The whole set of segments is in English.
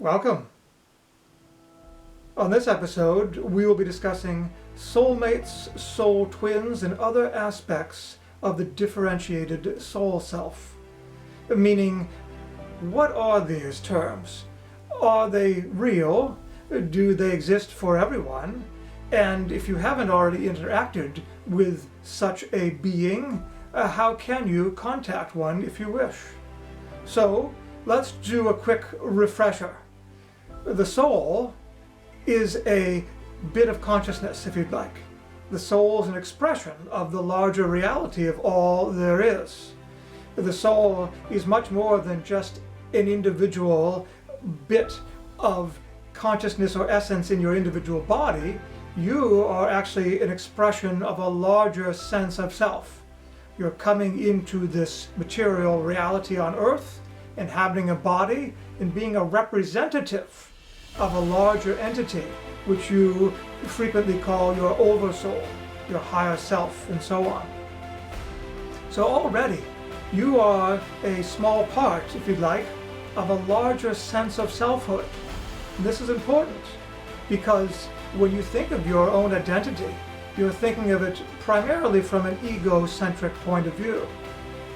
Welcome. On this episode, we will be discussing soulmates, soul twins, and other aspects of the differentiated soul self. Meaning, what are these terms? Are they real? Do they exist for everyone? And if you haven't already interacted with such a being, how can you contact one if you wish? So, let's do a quick refresher. The soul is a bit of consciousness, if you'd like. The soul is an expression of the larger reality of all there is. The soul is much more than just an individual bit of consciousness or essence in your individual body. You are actually an expression of a larger sense of self. You're coming into this material reality on earth, inhabiting a body, and being a representative of a larger entity, which you frequently call your oversoul, your higher self, and so on. So already, you are a small part, if you'd like, of a larger sense of selfhood. And this is important because when you think of your own identity, you're thinking of it primarily from an egocentric point of view.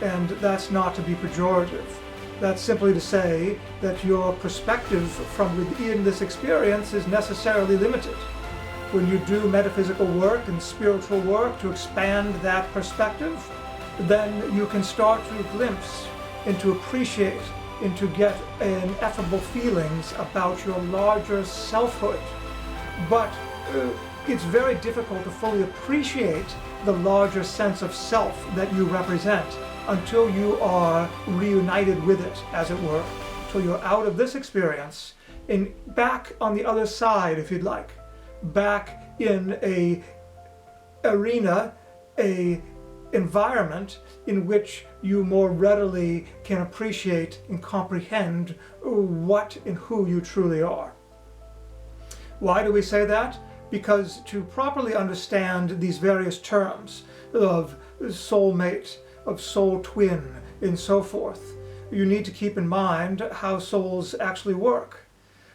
And that's not to be pejorative. That's simply to say that your perspective from within this experience is necessarily limited. When you do metaphysical work and spiritual work to expand that perspective, then you can start to glimpse and to appreciate and to get ineffable feelings about your larger selfhood. But it's very difficult to fully appreciate the larger sense of self that you represent until you are reunited with it, as it were, till you're out of this experience and back on the other side, if you'd like, back in a arena, a environment in which you more readily can appreciate and comprehend what and who you truly are. Why do we say that? Because to properly understand these various terms of soulmate, of soul twin, and so forth, you need to keep in mind how souls actually work.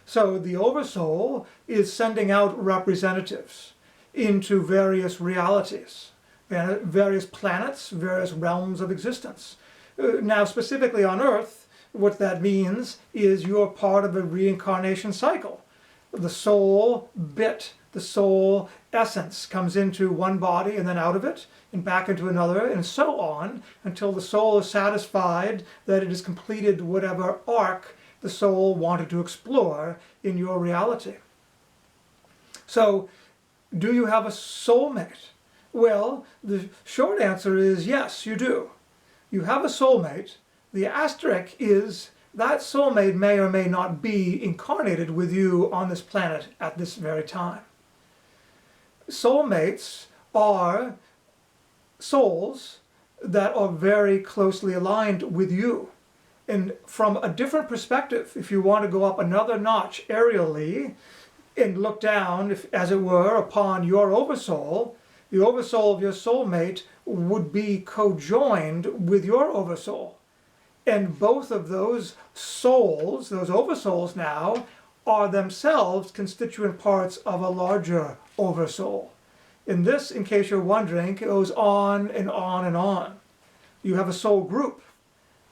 So the oversoul is sending out representatives into various realities, various planets, various realms of existence. Now, specifically on Earth, what that means is you're part of a reincarnation cycle. The soul bit, the soul essence comes into one body and then out of it and back into another and so on until the soul is satisfied that it has completed whatever arc the soul wanted to explore in your reality. So, do you have a soulmate? Well, the short answer is yes, you do. You have a soulmate. The asterisk is that soulmate may or may not be incarnated with you on this planet at this very time. Soulmates are souls that are very closely aligned with you. And from a different perspective, if you want to go up another notch aerially and look down, as it were, upon your oversoul, the oversoul of your soulmate would be co-joined with your oversoul. And both of those souls, those oversouls now, are themselves constituent parts of a larger oversoul. And this, in case you're wondering, goes on and on and on. You have a soul group.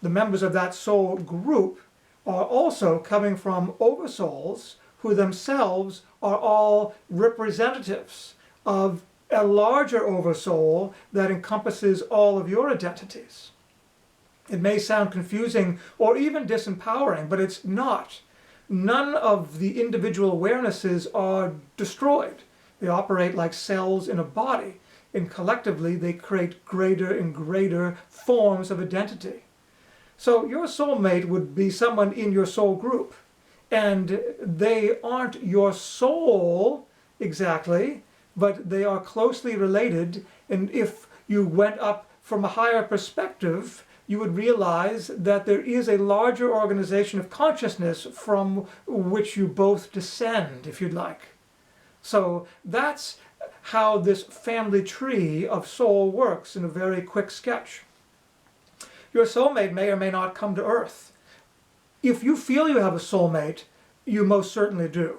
The members of that soul group are also coming from oversouls who themselves are all representatives of a larger oversoul that encompasses all of your identities. It may sound confusing or even disempowering, but it's not. None of the individual awarenesses are destroyed. They operate like cells in a body, and collectively they create greater and greater forms of identity. So your soulmate would be someone in your soul group, and they aren't your soul exactly, but they are closely related, and if you went up from a higher perspective, you would realize that there is a larger organization of consciousness from which you both descend, if you'd like. So that's how this family tree of soul works in a very quick sketch. Your soulmate may or may not come to Earth. If you feel you have a soulmate, you most certainly do.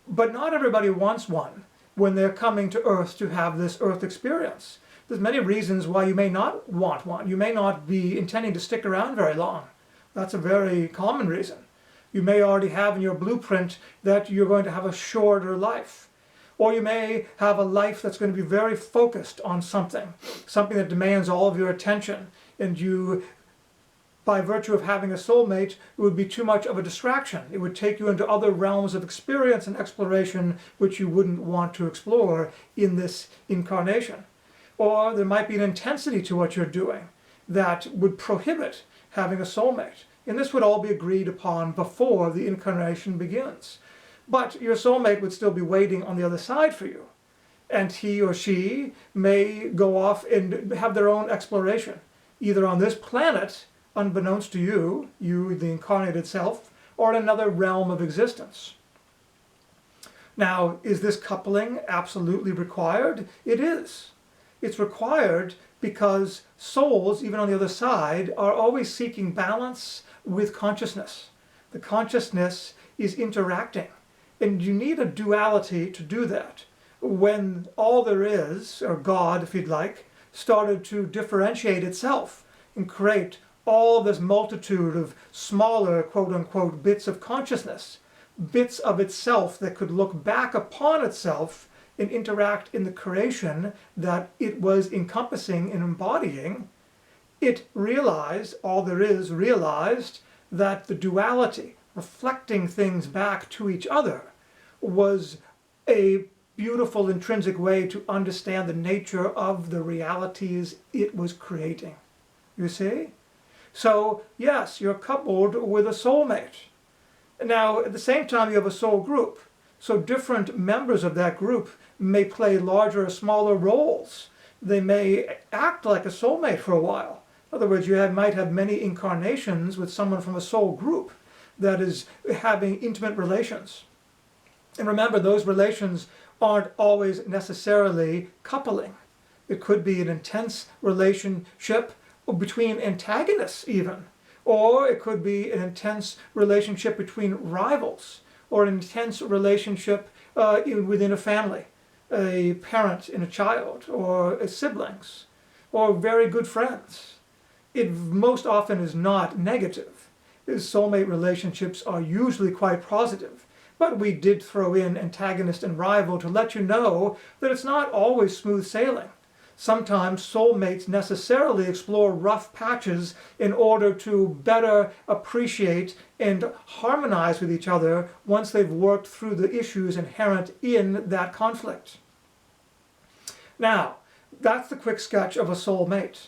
But not everybody wants one when they're coming to Earth to have this Earth experience. There's many reasons why you may not want one. You may not be intending to stick around very long. That's a very common reason. You may already have in your blueprint that you're going to have a shorter life. Or you may have a life that's going to be very focused on something that demands all of your attention, and you, by virtue of having a soulmate, it would be too much of a distraction. It would take you into other realms of experience and exploration which you wouldn't want to explore in this incarnation. Or there might be an intensity to what you're doing that would prohibit having a soulmate. And this would all be agreed upon before the incarnation begins. But your soulmate would still be waiting on the other side for you. And he or she may go off and have their own exploration, either on this planet, unbeknownst to you, the incarnated self, or in another realm of existence. Now, is this coupling absolutely required? It is. It's required because souls, even on the other side, are always seeking balance with consciousness. The consciousness is interacting, and you need a duality to do that. When all there is, or God if you'd like, started to differentiate itself and create all this multitude of smaller quote-unquote bits of consciousness, bits of itself that could look back upon itself and interact in the creation that it was encompassing and embodying, it realized, all there is realized, that the duality, reflecting things back to each other, was a beautiful intrinsic way to understand the nature of the realities it was creating. You see? So, yes, you're coupled with a soulmate. Now, at the same time, you have a soul group. So different members of that group may play larger or smaller roles. They may act like a soulmate for a while. In other words, you might have many incarnations with someone from a soul group that is having intimate relations. And remember, those relations aren't always necessarily coupling. It could be an intense relationship between antagonists even, or it could be an intense relationship between rivals, or an intense relationship within a family, a parent and a child, or siblings, or very good friends. It most often is not negative. Soulmate relationships are usually quite positive, but we did throw in antagonist and rival to let you know that it's not always smooth sailing. Sometimes soulmates necessarily explore rough patches in order to better appreciate and harmonize with each other once they've worked through the issues inherent in that conflict. Now, that's the quick sketch of a soulmate.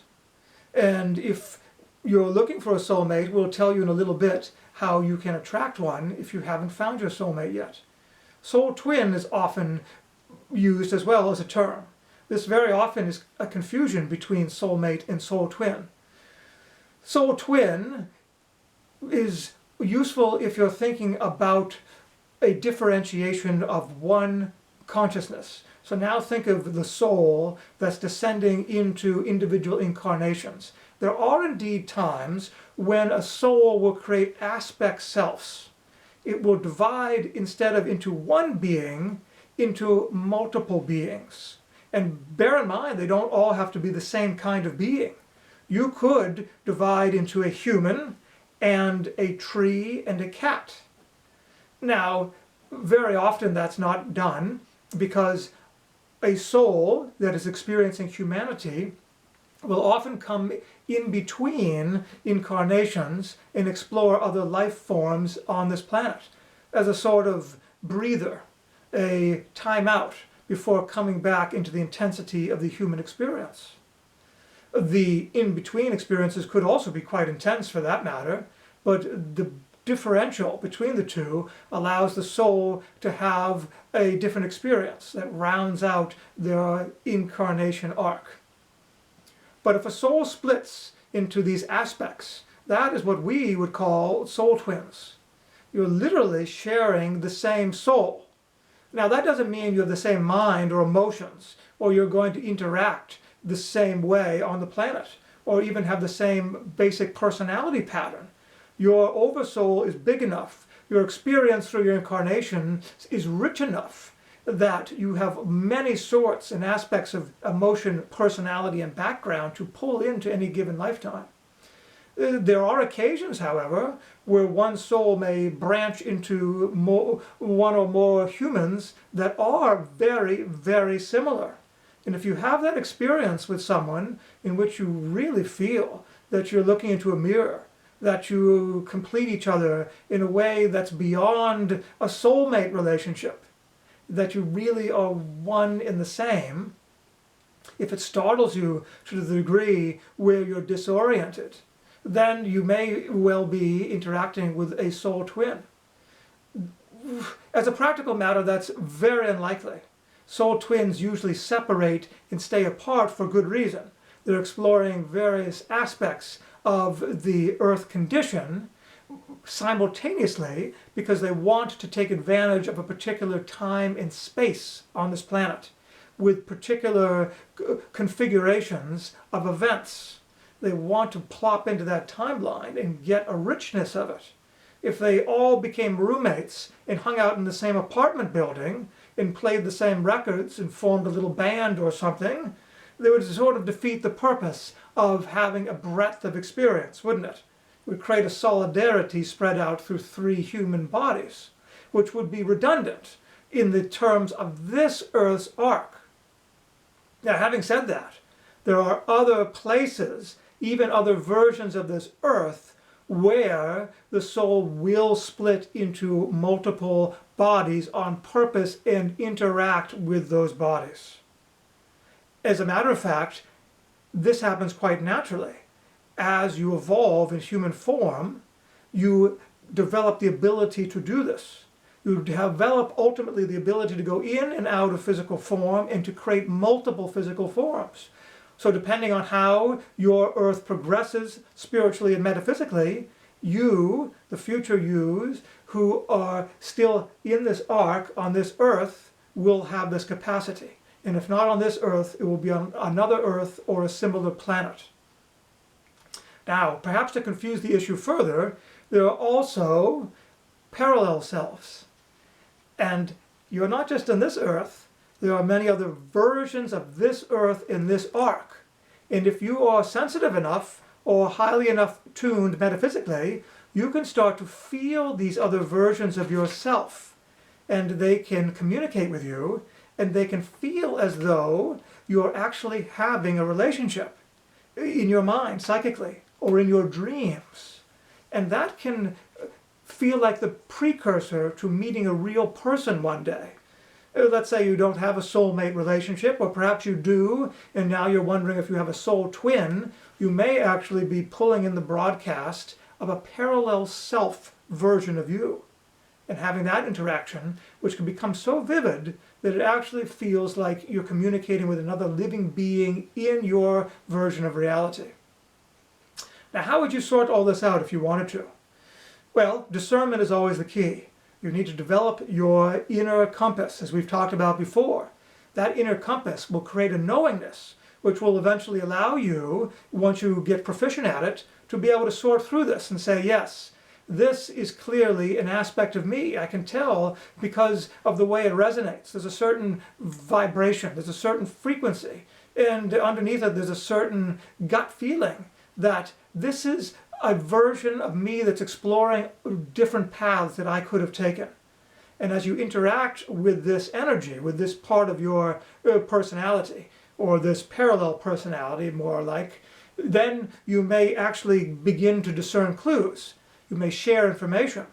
And if you're looking for a soulmate, we'll tell you in a little bit how you can attract one if you haven't found your soulmate yet. Soul twin is often used as well as a term. This very often is a confusion between soulmate and soul twin. Soul twin is useful if you're thinking about a differentiation of one consciousness. So now think of the soul that's descending into individual incarnations. There are indeed times when a soul will create aspect selves. It will divide, instead of into one being, into multiple beings. And bear in mind, they don't all have to be the same kind of being. You could divide into a human and a tree and a cat. Now, very often that's not done because a soul that is experiencing humanity will often come in between incarnations and explore other life forms on this planet as a sort of breather, a timeout before coming back into the intensity of the human experience. The in-between experiences could also be quite intense for that matter, but the differential between the two allows the soul to have a different experience that rounds out their incarnation arc. But if a soul splits into these aspects, that is what we would call soul twins. You're literally sharing the same soul. Now that doesn't mean you have the same mind or emotions, or you're going to interact the same way on the planet, or even have the same basic personality pattern. Your oversoul is big enough your experience through your incarnation is rich enough that you have many sorts and aspects of emotion, personality, and background to pull into any given lifetime. There are occasions, however, where one soul may branch into one or more humans that are very, very similar. And if you have that experience with someone in which you really feel that you're looking into a mirror, that you complete each other in a way that's beyond a soulmate relationship, that you really are one in the same, if it startles you to the degree where you're disoriented, then you may well be interacting with a soul twin. As a practical matter, that's very unlikely. Soul twins usually separate and stay apart for good reason. They're exploring various aspects of the Earth condition simultaneously because they want to take advantage of a particular time and space on this planet with particular configurations of events. They want to plop into that timeline and get a richness of it. If they all became roommates and hung out in the same apartment building and played the same records and formed a little band or something, they would sort of defeat the purpose of having a breadth of experience, wouldn't it? It would create a solidarity spread out through 3 human bodies, which would be redundant in the terms of this Earth's arc. Now, having said that, there are other places, even other versions of this Earth, where the soul will split into multiple bodies on purpose and interact with those bodies. As a matter of fact, this happens quite naturally. As you evolve in human form, you develop the ability to do this. You develop ultimately the ability to go in and out of physical form and to create multiple physical forms. So depending on how your Earth progresses spiritually and metaphysically, you, the future yous, who are still in this arc on this Earth, will have this capacity. And if not on this Earth, it will be on another Earth or a similar planet. Now, perhaps to confuse the issue further, there are also parallel selves. And you're not just on this Earth, there are many other versions of this Earth in this arc. And if you are sensitive enough or highly enough tuned metaphysically, you can start to feel these other versions of yourself. And they can communicate with you, and they can feel as though you're actually having a relationship in your mind, psychically, or in your dreams. And that can feel like the precursor to meeting a real person one day. Let's say you don't have a soulmate relationship, or perhaps you do, and now you're wondering if you have a soul twin. You may actually be pulling in the broadcast of a parallel self version of you, and having that interaction, which can become so vivid that it actually feels like you're communicating with another living being in your version of reality. Now, how would you sort all this out if you wanted to? Well, discernment is always the key. You need to develop your inner compass, as we've talked about before. That inner compass will create a knowingness, which will eventually allow you, once you get proficient at it, to be able to sort through this and say, yes, this is clearly an aspect of me. I can tell because of the way it resonates. There's a certain vibration, there's a certain frequency, and underneath it there's a certain gut feeling that this is a version of me that's exploring different paths that I could have taken. And as you interact with this energy, with this part of your personality, or this parallel personality more like, then you may actually begin to discern clues. You may share information.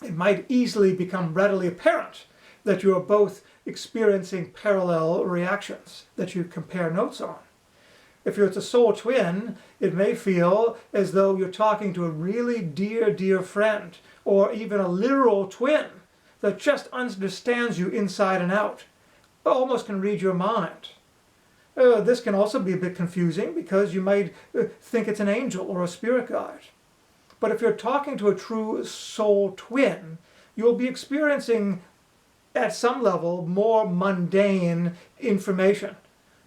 It might easily become readily apparent that you are both experiencing parallel reactions that you compare notes on. If you're a soul twin, it may feel as though you're talking to a really dear, dear friend, or even a literal twin that just understands you inside and out, almost can read your mind. This can also be a bit confusing because you might think it's an angel or a spirit guide. But if you're talking to a true soul twin, you'll be experiencing, at some level, more mundane information.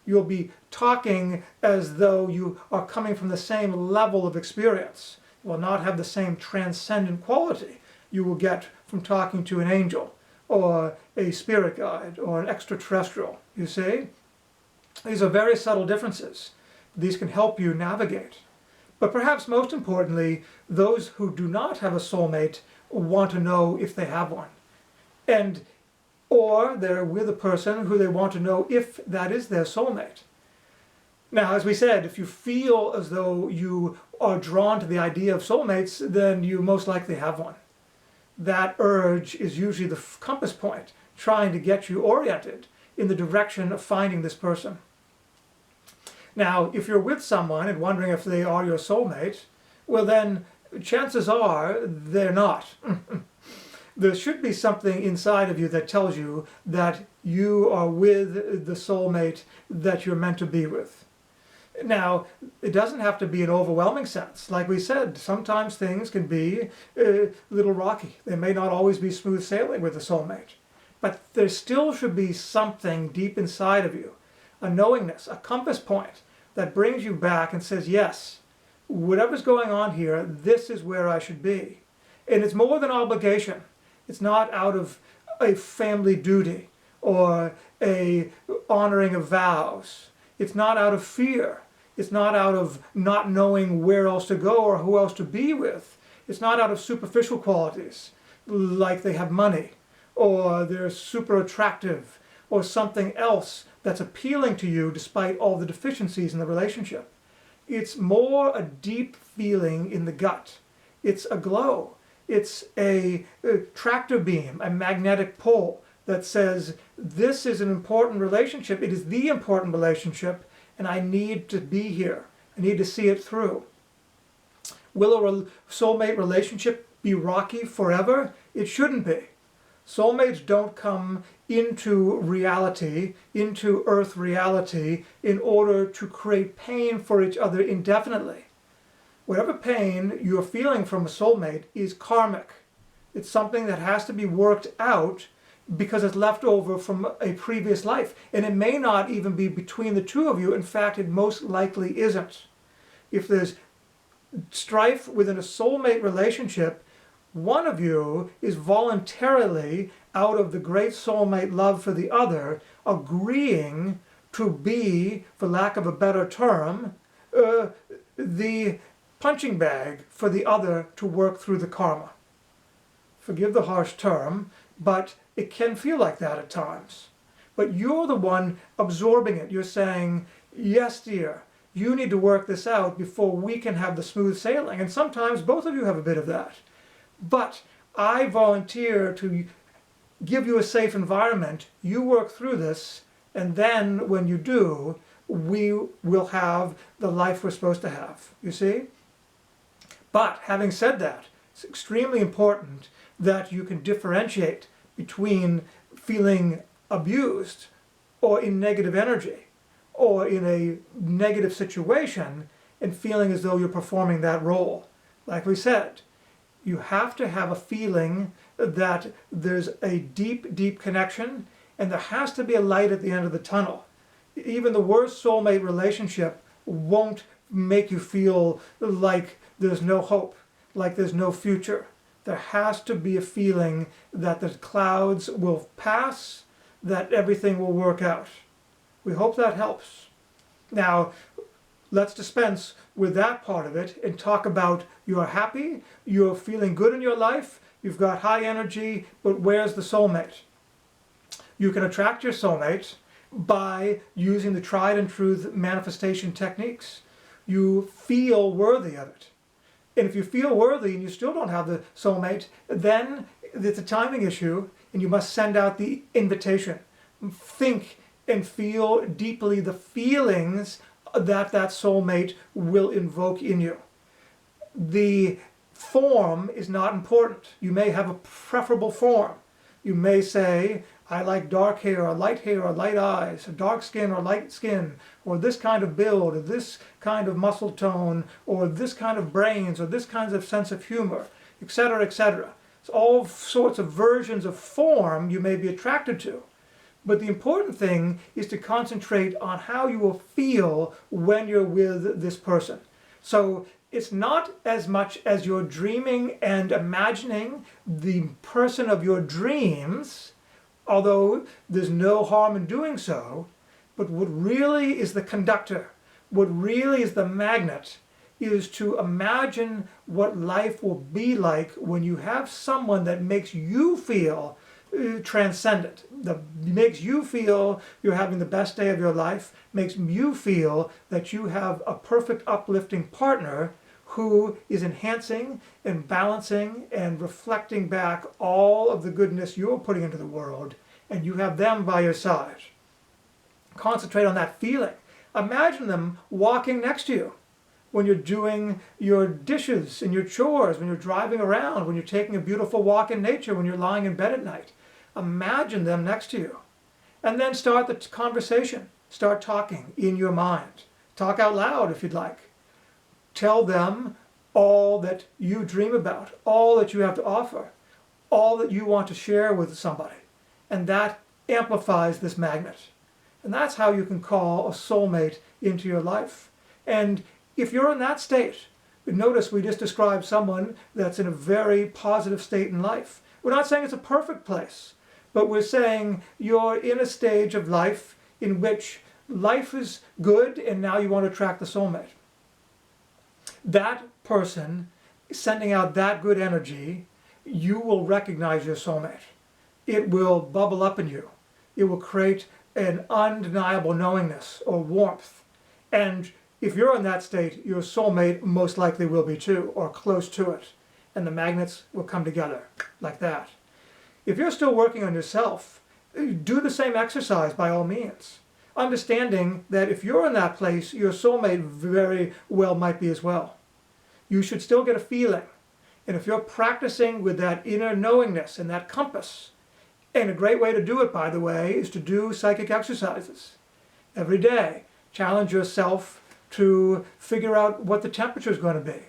You'll be talking as though you are coming from the same level of experience. You will not have the same transcendent quality. you will get from talking to an angel or a spirit guide or an extraterrestrial, you see? These are very subtle differences. These can help you navigate. But perhaps most importantly, those who do not have a soulmate want to know if they have one. Or they're with a person who they want to know if that is their soulmate. Now, as we said, if you feel as though you are drawn to the idea of soulmates, then you most likely have one. That urge is usually the compass point, trying to get you oriented in the direction of finding this person. Now, if you're with someone and wondering if they are your soulmate, well then, chances are they're not. There should be something inside of you that tells you that you are with the soulmate that you're meant to be with. Now, it doesn't have to be an overwhelming sense. Like we said, sometimes things can be a little rocky. They may not always be smooth sailing with a soulmate. But there still should be something deep inside of you, a knowingness, a compass point that brings you back and says, yes, whatever's going on here, this is where I should be. And it's more than obligation. It's not out of a family duty or a honoring of vows. It's not out of fear. It's not out of not knowing where else to go or who else to be with. It's not out of superficial qualities, like they have money, or they're super attractive, or something else that's appealing to you despite all the deficiencies in the relationship. It's more a deep feeling in the gut. It's a glow. It's a tractor beam, a magnetic pull that says, this is an important relationship. It is the important relationship, and I need to be here. I need to see it through. Will a soulmate relationship be rocky forever? It shouldn't be. Soulmates don't come into reality, into earth reality, in order to create pain for each other indefinitely. Whatever pain you're feeling from a soulmate is karmic. It's something that has to be worked out because it's left over from a previous life. And it may not even be between the two of you. In fact, it most likely isn't. If there's strife within a soulmate relationship, one of you is voluntarily, out of the great soulmate love for the other, agreeing to be, for lack of a better term, the punching bag for the other to work through the karma. Forgive the harsh term, but it can feel like that at times. But you're the one absorbing it. You're saying, yes, dear, you need to work this out before we can have the smooth sailing. And sometimes both of you have a bit of that. But I volunteer to give you a safe environment. You work through this, and then when you do, we will have the life we're supposed to have. You see? But having said that, it's extremely important that you can differentiate between feeling abused or in negative energy or in a negative situation and feeling as though you're performing that role. Like we said, you have to have a feeling that there's a deep, deep connection, and there has to be a light at the end of the tunnel. Even the worst soulmate relationship won't make you feel like there's no hope, like there's no future. There has to be a feeling that the clouds will pass, that everything will work out. We hope that helps. Now, let's dispense with that part of it and talk about you're happy, you're feeling good in your life, you've got high energy, but where's the soulmate? You can attract your soulmate by using the tried and true manifestation techniques. You feel worthy of it. And if you feel worthy and you still don't have the soulmate, then it's a timing issue and you must send out the invitation. Think and feel deeply the feelings that soulmate will invoke in you. The form is not important. You may have a preferable form. You may say, I like dark hair or light eyes, or dark skin or light skin, or this kind of build, or this kind of muscle tone, or this kind of brains, or this kind of sense of humor, etc., etc. It's all sorts of versions of form you may be attracted to. But the important thing is to concentrate on how you will feel when you're with this person. So it's not as much as you're dreaming and imagining the person of your dreams, although there's no harm in doing so, but what really is the conductor, what really is the magnet, is to imagine what life will be like when you have someone that makes you feel transcendent, that makes you feel you're having the best day of your life, makes you feel that you have a perfect uplifting partner who is enhancing and balancing and reflecting back all of the goodness you're putting into the world, and you have them by your side. Concentrate on that feeling. Imagine them walking next to you when you're doing your dishes and your chores, when you're driving around, when you're taking a beautiful walk in nature, when you're lying in bed at night. Imagine them next to you. And then start the conversation. Start talking in your mind. Talk out loud if you'd like. Tell them all that you dream about, all that you have to offer, all that you want to share with somebody. And that amplifies this magnet. And that's how you can call a soulmate into your life. And if you're in that state, notice we just described someone that's in a very positive state in life. We're not saying it's a perfect place, but we're saying you're in a stage of life in which life is good and now you want to attract the soulmate. That person sending out that good energy, you will recognize your soulmate. It will bubble up in you. It will create an undeniable knowingness or warmth. And if you're in that state, your soulmate most likely will be too, or close to it. And the magnets will come together like that. If you're still working on yourself, do the same exercise by all means. Understanding that if you're in that place, your soulmate very well might be as well. You should still get a feeling. And if you're practicing with that inner knowingness and that compass, and a great way to do it, by the way, is to do psychic exercises every day. Challenge yourself to figure out what the temperature is going to be.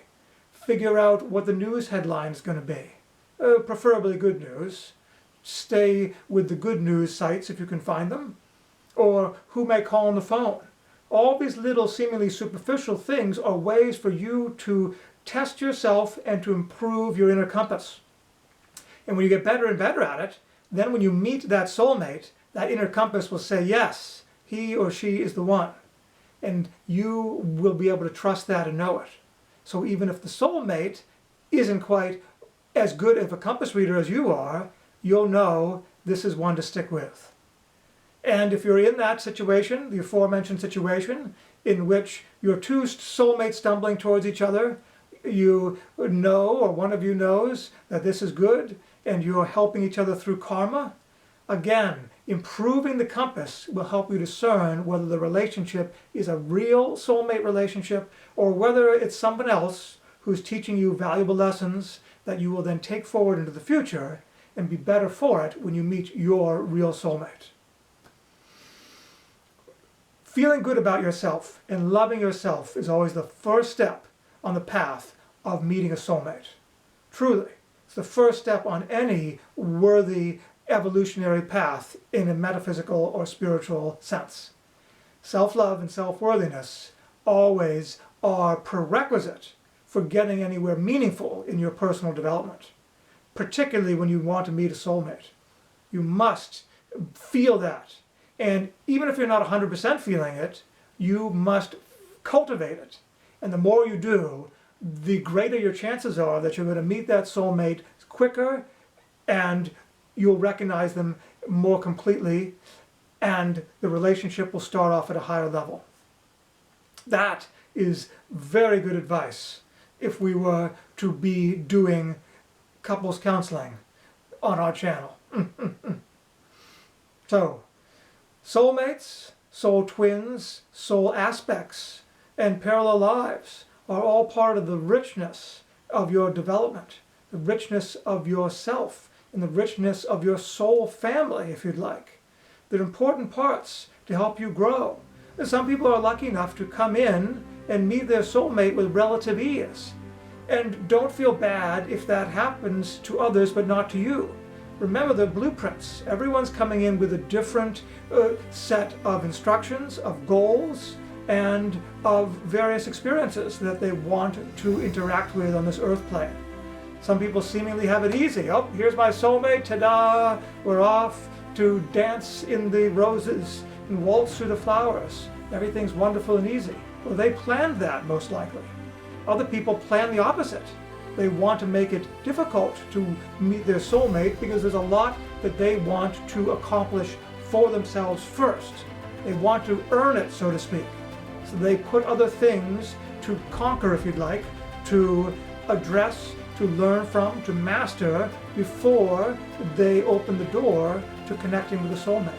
Figure out what the news headline is going to be. Preferably good news. Stay with the good news sites if you can find them. Or who may call on the phone. All these little seemingly superficial things are ways for you to test yourself and to improve your inner compass. And when you get better and better at it, then when you meet that soulmate, that inner compass will say, yes, he or she is the one. And you will be able to trust that and know it. So even if the soulmate isn't quite as good of a compass reader as you are, you'll know this is one to stick with. And if you're in that situation, the aforementioned situation, in which you're two soulmates stumbling towards each other, you know, or one of you knows, that this is good, and you're helping each other through karma, again, improving the compass will help you discern whether the relationship is a real soulmate relationship or whether it's someone else who's teaching you valuable lessons that you will then take forward into the future and be better for it when you meet your real soulmate. Feeling good about yourself and loving yourself is always the first step on the path of meeting a soulmate. Truly, it's the first step on any worthy evolutionary path in a metaphysical or spiritual sense. Self-love and self-worthiness always are prerequisite for getting anywhere meaningful in your personal development, particularly when you want to meet a soulmate. You must feel that. And even if you're not 100% feeling it, you must cultivate it. And the more you do, the greater your chances are that you're going to meet that soulmate quicker, and you'll recognize them more completely, and the relationship will start off at a higher level. That is very good advice if we were to be doing couples counseling on our channel. So, soulmates, soul twins, soul aspects, and parallel lives are all part of the richness of your development, the richness of yourself, and the richness of your soul family, if you'd like. They're important parts to help you grow. And some people are lucky enough to come in and meet their soulmate with relative ease. And don't feel bad if that happens to others but not to you. Remember the blueprints. Everyone's coming in with a different set of instructions, of goals, and of various experiences that they want to interact with on this earth plane. Some people seemingly have it easy. Oh, here's my soulmate, ta-da! We're off to dance in the roses and waltz through the flowers. Everything's wonderful and easy. Well, they planned that, most likely. Other people plan the opposite. They want to make it difficult to meet their soulmate because there's a lot that they want to accomplish for themselves first. They want to earn it, so to speak. So they put other things to conquer, if you'd like, to address, to learn from, to master before they open the door to connecting with the soulmate.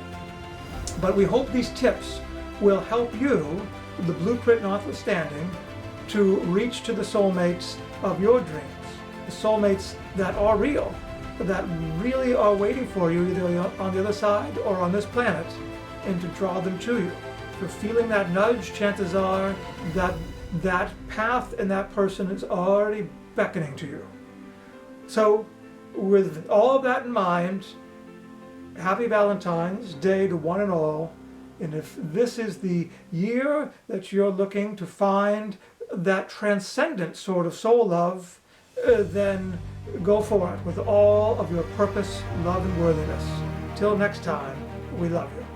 But we hope these tips will help you, the blueprint notwithstanding, to reach to the soulmates of your dreams, the soulmates that are real, that really are waiting for you either on the other side or on this planet, and to draw them to you. If you're feeling that nudge, chances are that that path and that person is already beckoning to you. So with all of that in mind, happy Valentine's Day to one and all. And if this is the year that you're looking to find that transcendent sort of soul love, then go for it with all of your purpose, love, and worthiness. Till next time, we love you.